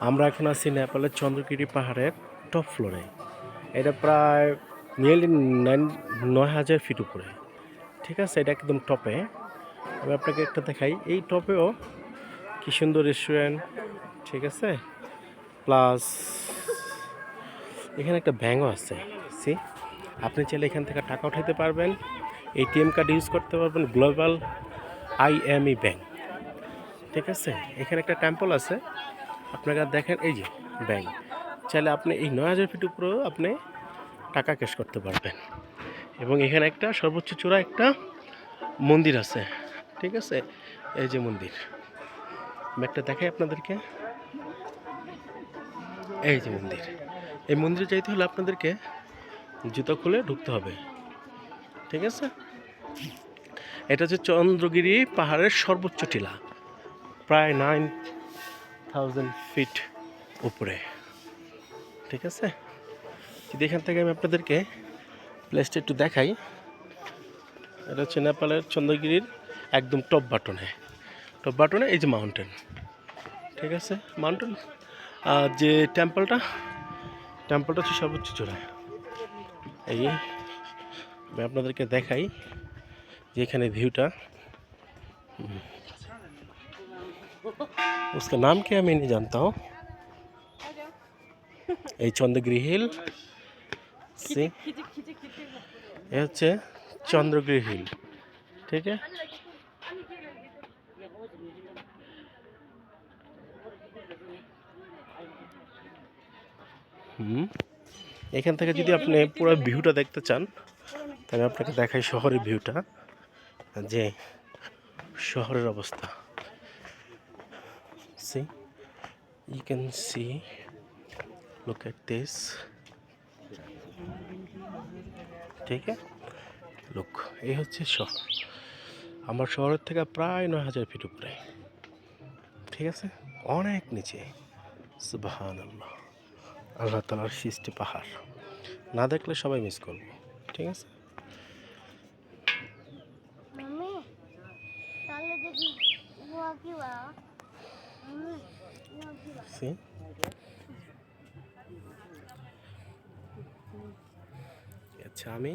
আমরা এখন আছি নেপালের চন্দ্রগিরি পাহাড়ের টপ ফ্লোরে। এটা প্রায় নিয়ারলি 9,000 ফিট উপরে। ঠিক আছে, এটা একদম টপে। আমি আপনাকে একটা দেখাই, এই টপেও কি সুন্দর রেস্টুরেন্ট। ঠিক আছে, প্লাস এখানে একটা ব্যাংকও আছে। সি, আপনি চাইলে এখান থেকে টাকা উঠাতে পারবেন, এটিএম কার্ড ইউজ করতে পারবেন, গ্লোবাল IME ব্যাংক। ঠিক আছে, এখানে একটা টেম্পল আছে, আপনারা দেখেন, এই যে ব্যাংক। চাইলে আপনি এই 9,000 ফিট উপরেও আপনি টাকা ক্যাশ করতে পারবেন। এবং এখানে একটা সর্বোচ্চ চূড়া একটা মন্দির আছে। ঠিক আছে, এই যে মন্দির, আমি একটা দেখাই আপনাদেরকে। এই যে মন্দির, এই মন্দিরে যাইতে হলে আপনাদেরকে জুতা খুলে ঢুকতে হবে। ঠিক আছে, এটা হচ্ছে চন্দ্রগিরি পাহাড়ের সর্বোচ্চ টিলা, প্রায় 9,000 ফিট উপরে। ঠিক আছে, যদি এখান থেকে আমি আপনাদেরকে প্লেসটা একটু দেখাই। এটা হচ্ছে নেপালের চন্দ্রগিরির একদম টপ বাটনে এই যে মাউন্টেন। ঠিক আছে, মাউন্টেন যে টেম্পলটা হচ্ছে সর্বোচ্চ চূড়ায়। এই আমি আপনাদেরকে দেখাই যে এখানে ভিউটা। उसका नाम क्या है मैं नहीं जानता हूँ। এই চন্দ্রগিরি হিল, এ হচ্ছে চন্দ্রগিরি হিল। ঠিক আছে, এখান থেকে যদি আপনি পুরো ভিউটা দেখতে চান, তাহলে আপনাকে দেখাই শহরের ভিউটা, যে শহরের অবস্থা। See, you can see, look at this. ঠিক আছে, লুক, এই হচ্ছে শহর। আমার শহরের থেকে প্রায় 9,000 ফিট উপরে। ঠিক আছে, অনেক নিচে। সুবহানাল্লাহ, আল্লাহ তাআলার সৃষ্টি পাহাড়, না দেখলে সবাই মিস করবো। ঠিক আছে, See? আচ্ছা, আমি